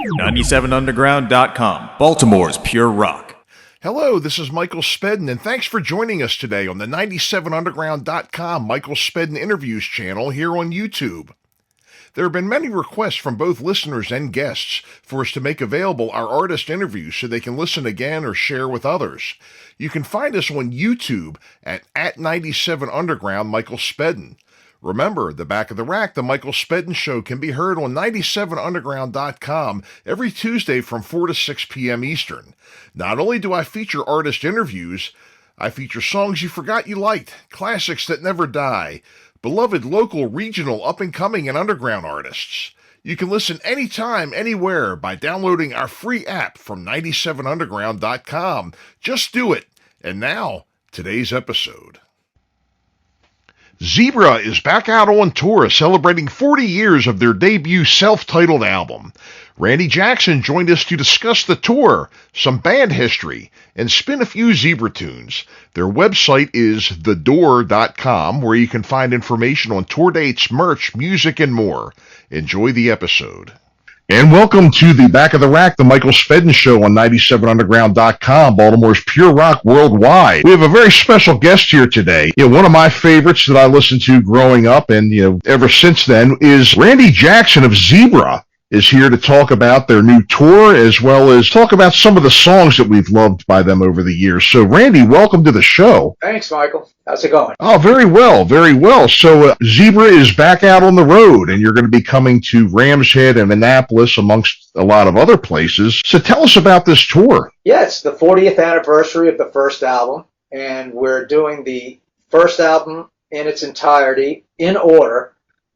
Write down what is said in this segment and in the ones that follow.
97underground.com, Baltimore's pure rock. Hello, this is Michael Spedden, and thanks for joining us today on the 97underground.com Michael Spedden Interviews channel here on YouTube. There have been many requests from both listeners and guests for us to make available our artist interviews so they can listen again or share with others. You can find us on YouTube at 97underground Michael Spedden. Remember, the Back of the Rack, the Michael Spedden Show, can be heard on 97underground.com every Tuesday from 4 to 6 p.m. Eastern. Not only do I feature artist interviews, I feature songs you forgot you liked, classics that never die, beloved local, regional, up-and-coming, and underground artists. You can listen anytime, anywhere by downloading our free app from 97underground.com. Just do it. And now, today's episode. Zebra is back out on tour celebrating 40 years of their debut self-titled album. Randy Jackson joined us to discuss the tour, some band history, and spin a few Zebra tunes. Their website is thedoor.com, where you can find information on tour dates, merch, music, and more. Enjoy the episode. And welcome to the Back of the Rack, the Michael Spedden Show on 97underground.com, Baltimore's pure rock worldwide. We have a very special guest here today. One of my favorites that I listened to growing up and, ever since then is Randy Jackson of Zebra is here to talk about their new tour as well as talk about some of the songs that we've loved by them over the years. So, Randy, welcome to the show. Thanks, Michael. How's it going? Oh, very well, very well. So, Zebra is back out on the road, and you're going to be coming to Ramshead and Annapolis, amongst a lot of other places. So, tell us about this tour. Yeah, it's the 40th anniversary of the first album, and we're doing the first album in its entirety, in order,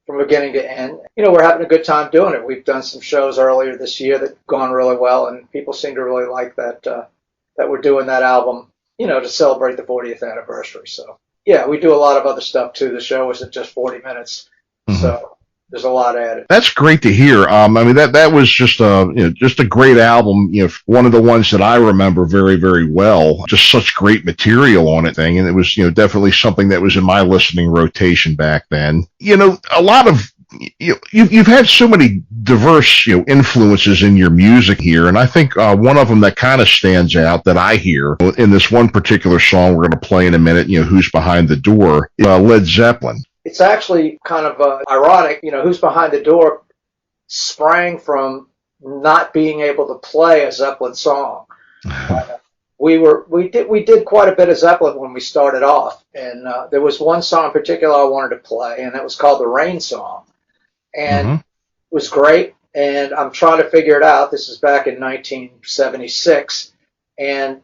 from beginning to end. We're having a good time doing it. We've done some shows earlier this year that have gone really well, and people seem to really like that that we're doing that album, to celebrate the 40th anniversary. So, yeah, we do a lot of other stuff, too. The show isn't just 40 minutes, so there's a lot added. That's great to hear. That was just a great album. One of the ones that I remember very, very well. Just such great material on it, and it was definitely something that was in my listening rotation back then. A lot of you've had so many diverse influences in your music here, and I think one of them that kind of stands out that I hear in this one particular song we're going to play in a minute. Who's Behind the Door? Led Zeppelin. It's actually kind of ironic, Who's Behind the Door sprang from not being able to play a Zeppelin song. We did quite a bit of Zeppelin when we started off, and there was one song in particular I wanted to play, and that was called the Rain Song, and it was great. And I'm trying to figure it out. This is back in 1976, and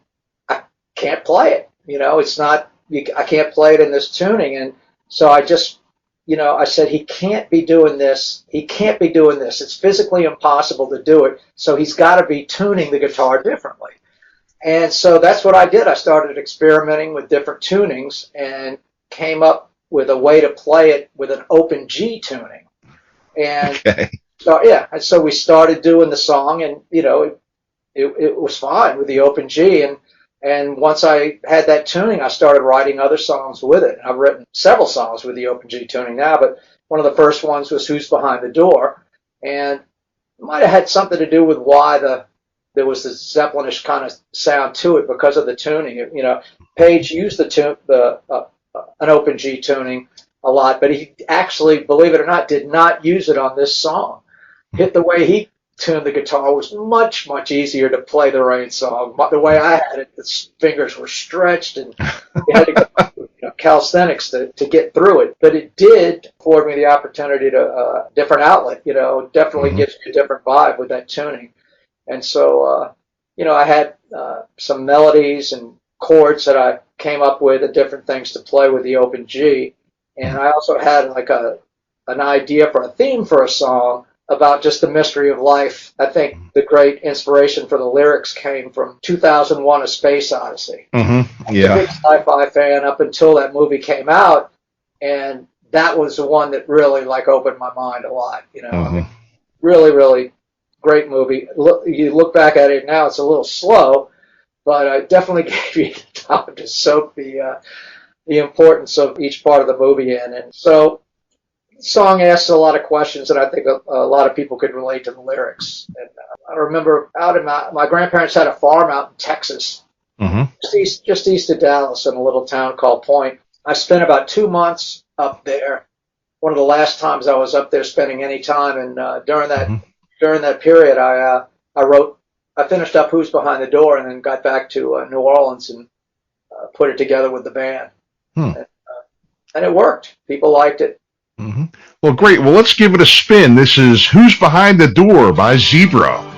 I can't play it. It's not. I can't play it in this tuning, and so I just, I said, he can't be doing this. He can't be doing this. It's physically impossible to do it. So he's got to be tuning the guitar differently. And so that's what I did. I started experimenting with different tunings and came up with a way to play it with an open G tuning. And so we started doing the song, and, it was fine with the open G. And once I had that tuning, I started writing other songs with it. I've written several songs with the open G tuning now, but one of the first ones was Who's Behind the Door. And it might have had something to do with why there was this Zeppelinish kind of sound to it because of the tuning. Page used an open G tuning a lot, but he actually, believe it or not, did not use it on this song. The way he tuned the guitar was much, much easier to play the Rain Song. The way I had it, the fingers were stretched, and you had to go calisthenics to get through it. But it did afford me the opportunity to different outlet. Definitely gives you a different vibe with that tuning. And so, I had some melodies and chords that I came up with and different things to play with the open G. And I also had an idea for a theme for a song about just the mystery of life. I think the great inspiration for the lyrics came from 2001: A Space Odyssey. I was a big sci-fi fan up until that movie came out, and that was the one that really opened my mind a lot. Really, really great movie. You look back at it now, it's a little slow, but it definitely gave you time to soak the importance of each part of the movie in. And so the song asks a lot of questions, and I think a lot of people could relate to the lyrics. And I remember out in my grandparents had a farm out in Texas, Mm-hmm. just east of Dallas in a little town called Point. I spent about 2 months up there. One of the last times I was up there spending any time, and during that period, I finished up Who's Behind the Door, and then got back to New Orleans and put it together with the band, and it worked. People liked it. Mm-hmm. Well, great. Well, let's give it a spin. This is Who's Behind the Door by Zebra.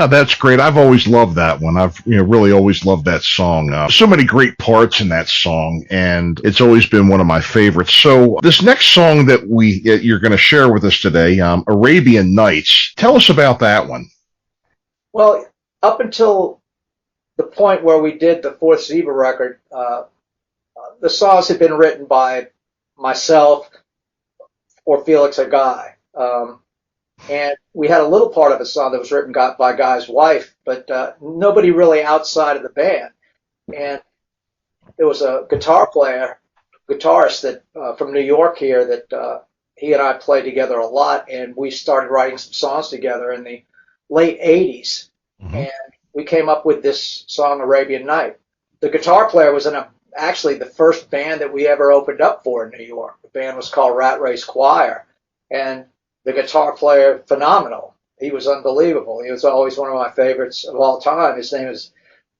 Oh, that's great. I've always loved that one. I've really always loved that song. So many great parts in that song, and it's always been one of my favorites. So this next song that you're going to share with us today, Arabian Nights. Tell us about that one. Well, up until the point where we did the fourth Zebra record, the songs had been written by myself or Felix Agai. And we had a little part of a song that was written by Guy's wife, but nobody really outside of the band. And there was a guitarist that from New York here that he and I played together a lot, and we started writing some songs together in the late 80s. Mm-hmm. And we came up with this song, Arabian Night. The guitar player was actually the first band that we ever opened up for in New York. The band was called Rat Race Choir. And the guitar player, phenomenal. He was unbelievable. He was always one of my favorites of all time. His name is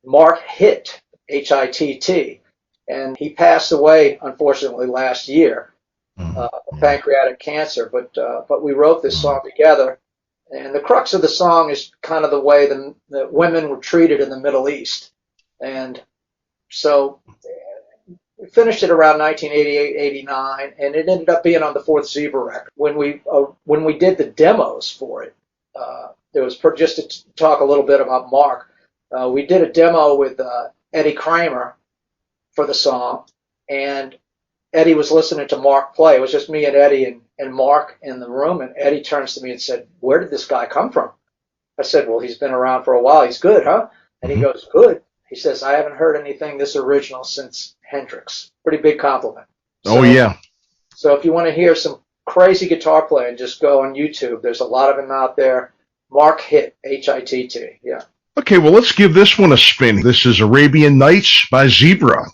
Mark Hitt, Hitt. And he passed away, unfortunately, last year of pancreatic cancer. But we wrote this song together. And the crux of the song is kind of the way the women were treated in the Middle East. And so we finished it around 1988, 89, and it ended up being on the fourth Zebra record. When we did the demos for it, there was just to talk a little bit about Mark. We did a demo with Eddie Kramer for the song, and Eddie was listening to Mark play. It was just me and Eddie and Mark in the room, and Eddie turns to me and said, "Where did this guy come from?" I said, "Well, he's been around for a while. He's good, huh?" And he goes, "Good." He says, "I haven't heard anything this original since Hendrix." Pretty big compliment. Oh, yeah. So if you want to hear some crazy guitar playing, just go on YouTube. There's a lot of them out there. Mark Hitt, Hitt. Yeah. Okay, well, let's give this one a spin. This is Arabian Nights by Zebra.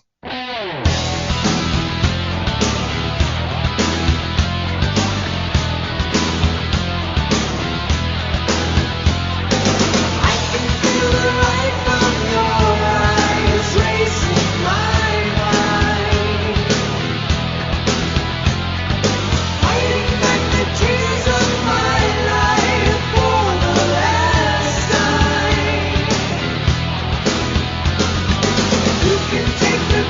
Take the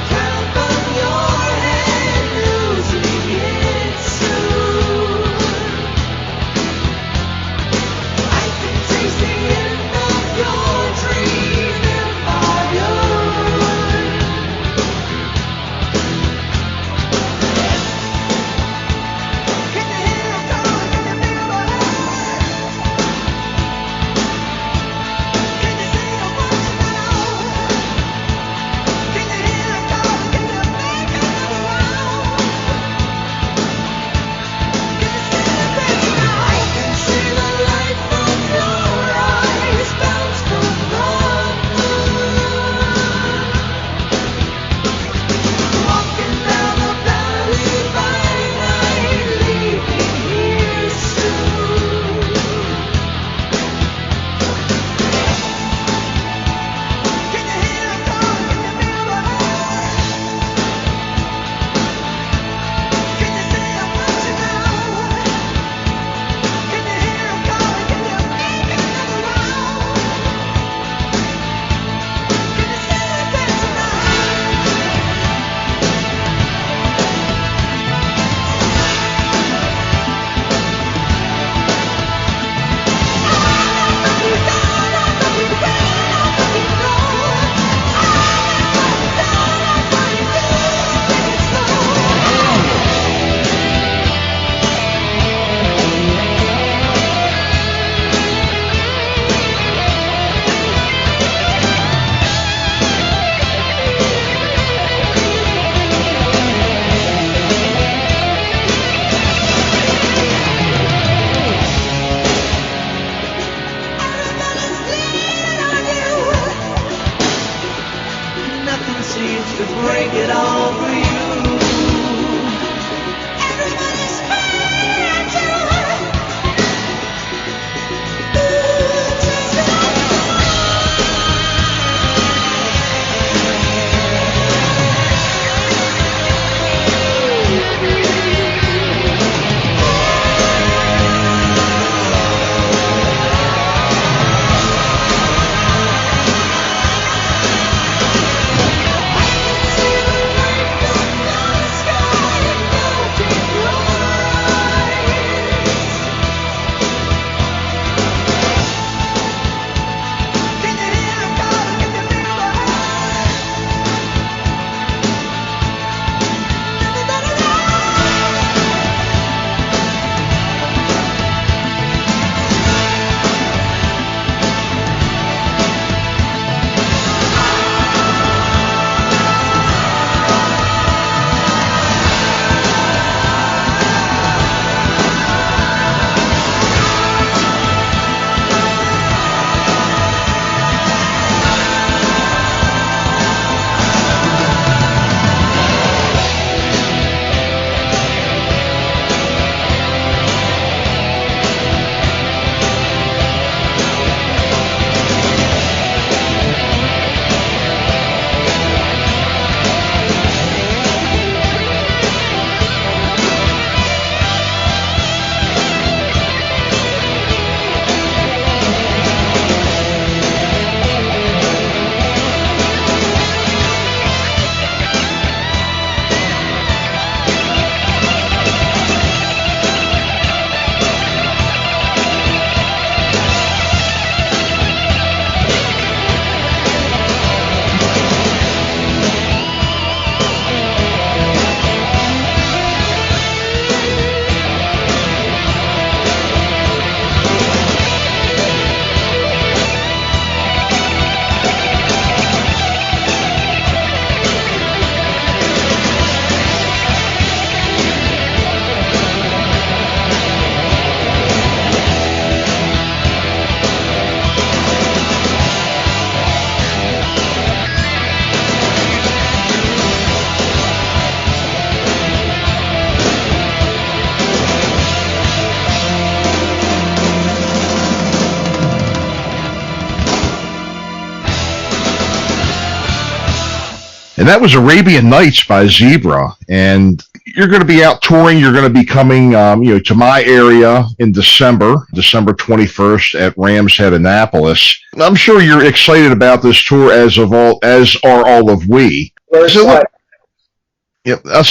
And that was Arabian Nights by Zebra. And you're going to be out touring. You're going to be coming, to my area in December 21st at Rams Head, Annapolis. I'm sure you're excited about this tour, as are all of we. So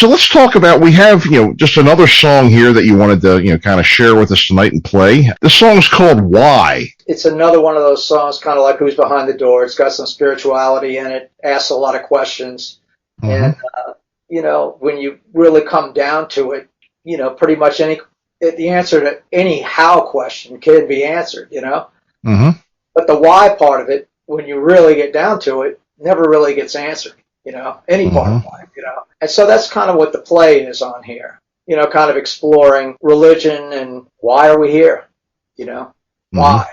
let's talk about, we have, just another song here that you wanted to, kind of share with us tonight and play. This song is called Why. It's another one of those songs, kind of like Who's Behind the Door. It's got some spirituality in it, asks a lot of questions. And, when you really come down to it, pretty much the answer to any how question can be answered, But the why part of it, when you really get down to it, never really gets answered. Any part of life, And so that's kind of what the play is on here, kind of exploring religion and why are we here, why.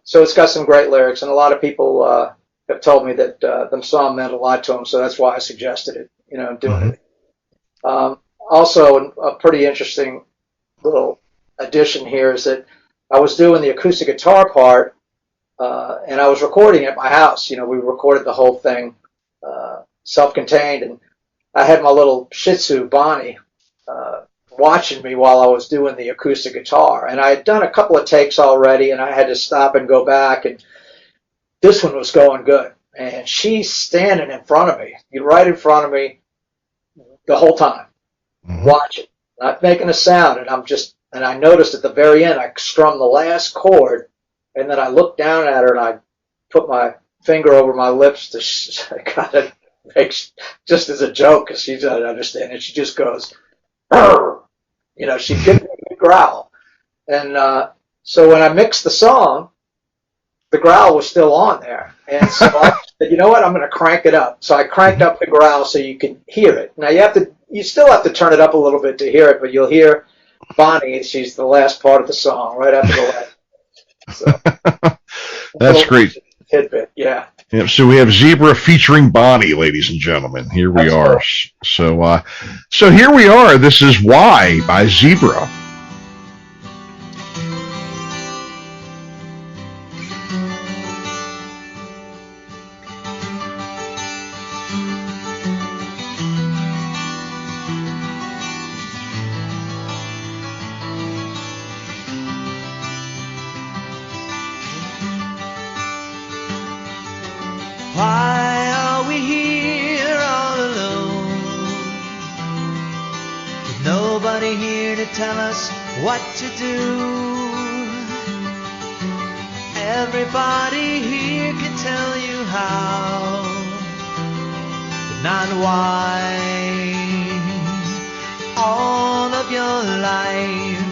So it's got some great lyrics, and a lot of people have told me that the song meant a lot to them, so that's why I suggested it, doing it. Also, a pretty interesting little addition here is that I was doing the acoustic guitar part, and I was recording at my house. We recorded the whole thing self-contained, and I had my little Shih Tzu, Bonnie, watching me while I was doing the acoustic guitar. And I had done a couple of takes already, and I had to stop and go back, and this one was going good. And she's standing in front of me, right in front of me the whole time, watching, not making a sound. And I noticed at the very end, I strummed the last chord, and then I looked down at her, and I put my finger over my lips to kind of makes, just as a joke, because she doesn't understand it. She just goes, "Arr!" She gives me a growl. And so when I mixed the song, the growl was still on there. And so I said, you know what, I'm going to crank it up. So I cranked up the growl so you can hear it. Now you still have to turn it up a little bit to hear it, but you'll hear Bonnie. She's the last part of the song, right after the last. So, that's great. Tidbit, yeah. Yeah, so we have Zebra featuring Bonnie, ladies and gentlemen. Here we are. So here we are. This is Why by Zebra. Why are we here all alone? With nobody here to tell us what to do. Everybody here can tell you how, but not why. All of your life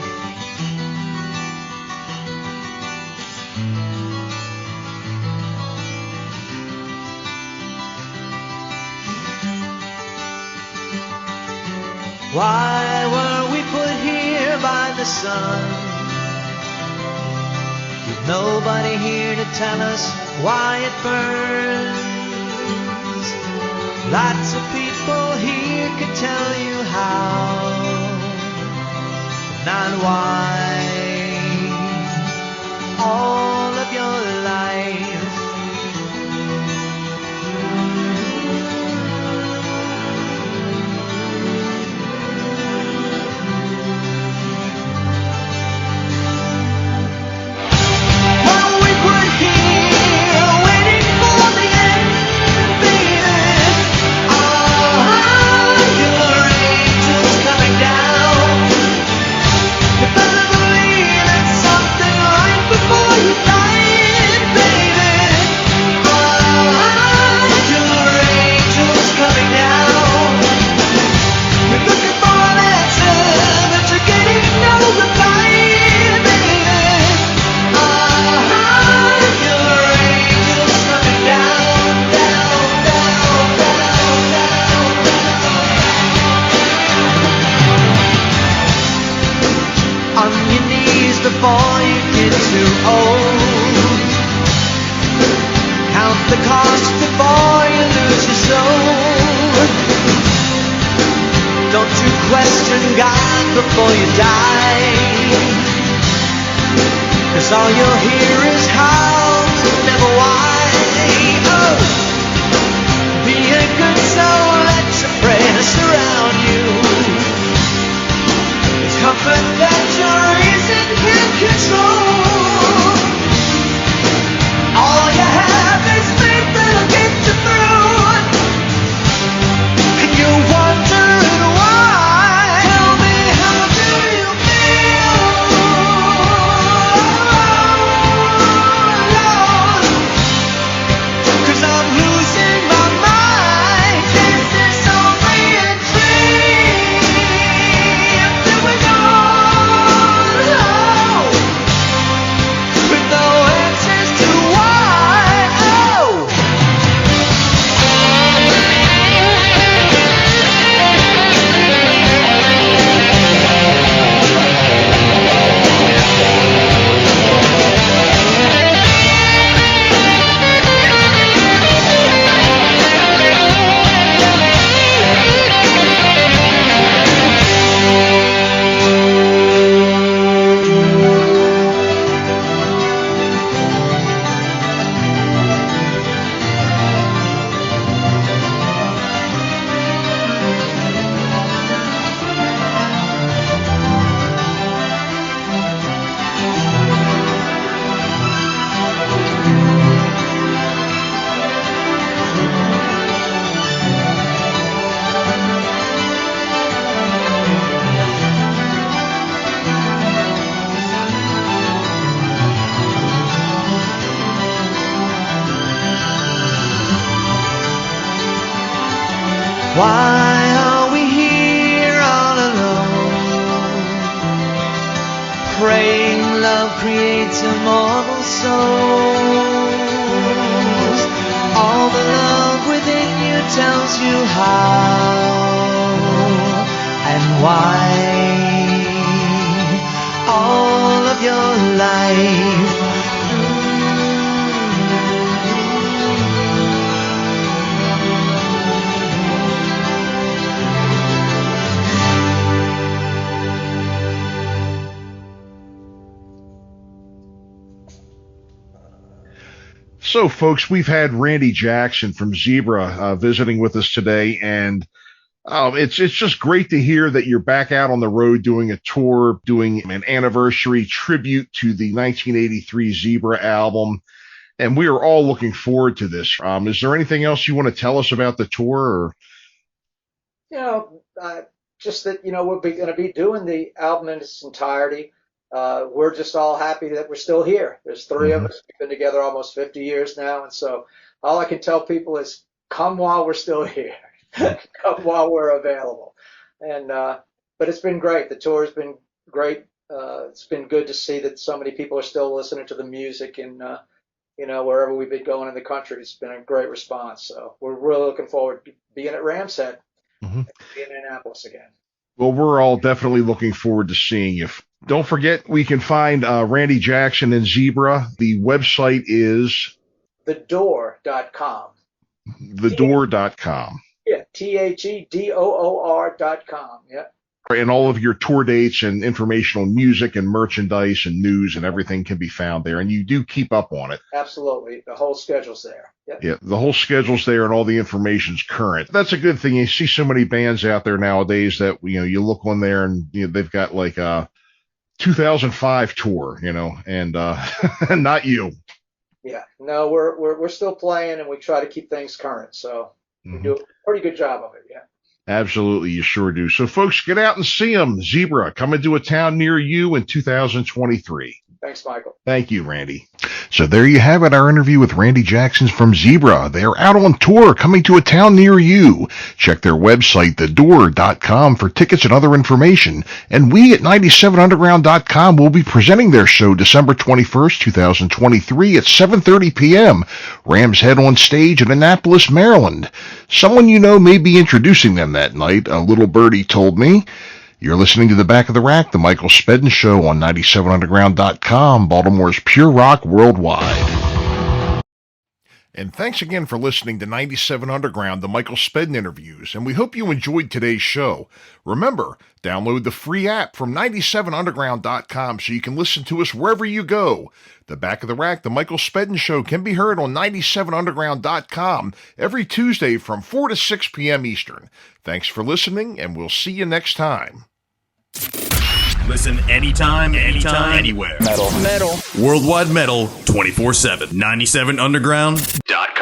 why were we put here by the sun? With nobody here to tell us why it burns. Lots of people here could tell you how, but not why. All of your life before you get too old. Count the cost before you lose your soul. Don't you question God before you die, 'cause all you'll hear is how, never why. Oh, be a good son. surround you. It's comfort that your reason can control. All you have is faith that'll get you through. And you're wondering why. Tell me, how do you feel? Alone. 'Cause I'm losing my mind. Is this only a dream? Till we're gone, with no answers to why. Oh. Why are we here all alone? Praying love creates immortal souls. All the love within you tells you how and why. All of your life. So, folks, we've had Randy Jackson from Zebra visiting with us today, and it's just great to hear that you're back out on the road doing a tour, doing an anniversary tribute to the 1983 Zebra album, and we are all looking forward to this. Is there anything else you want to tell us about the tour? Or? Just that, we're going to be doing the album in its entirety. We're just all happy that we're still here. There's three of us. We've been together almost 50 years now. And so all I can tell people is come while we're still here. Come while we're available. And, but it's been great. The tour has been great. It's been good to see that so many people are still listening to the music and, wherever we've been going in the country, it's been a great response. So we're really looking forward to being at Rams Head and being in Annapolis again. Well, we're all definitely looking forward to seeing you. Don't forget, we can find Randy Jackson and Zebra. The website is thedoor.com. Thedoor.com. Yeah, THEDOOR.com. Yeah. And all of your tour dates and informational music and merchandise and news and everything can be found there. And you do keep up on it. Absolutely. The whole schedule's there. Yep. Yeah, the whole schedule's there and all the information's current. That's a good thing. You see so many bands out there nowadays that, you look on there and they've got like a 2005 tour, and not you. Yeah. No, we're still playing and we try to keep things current. So we do a pretty good job of it. Yeah. Absolutely, you sure do. So, folks, get out and see them. Zebra, coming to a town near you in 2023. Thanks, Michael. Thank you, Randy. So there you have it, our interview with Randy Jackson from Zebra. They are out on tour, coming to a town near you. Check their website, thedoor.com, for tickets and other information. And we at 97underground.com will be presenting their show December 21st, 2023 at 7:30 p.m. Rams Head on stage in Annapolis, Maryland. Someone you know may be introducing them that night, a little birdie told me. You're listening to The Back of the Rack, the Michael Spedden Show on 97underground.com, Baltimore's pure rock worldwide. And thanks again for listening to 97 Underground, the Michael Spedden Interviews, and we hope you enjoyed today's show. Remember, download the free app from 97underground.com so you can listen to us wherever you go. The Back of the Rack, the Michael Spedden Show, can be heard on 97underground.com every Tuesday from 4 to 6 p.m. Eastern. Thanks for listening, and we'll see you next time. Listen anytime, anywhere. Metal. Worldwide metal 24/7. 97underground.com.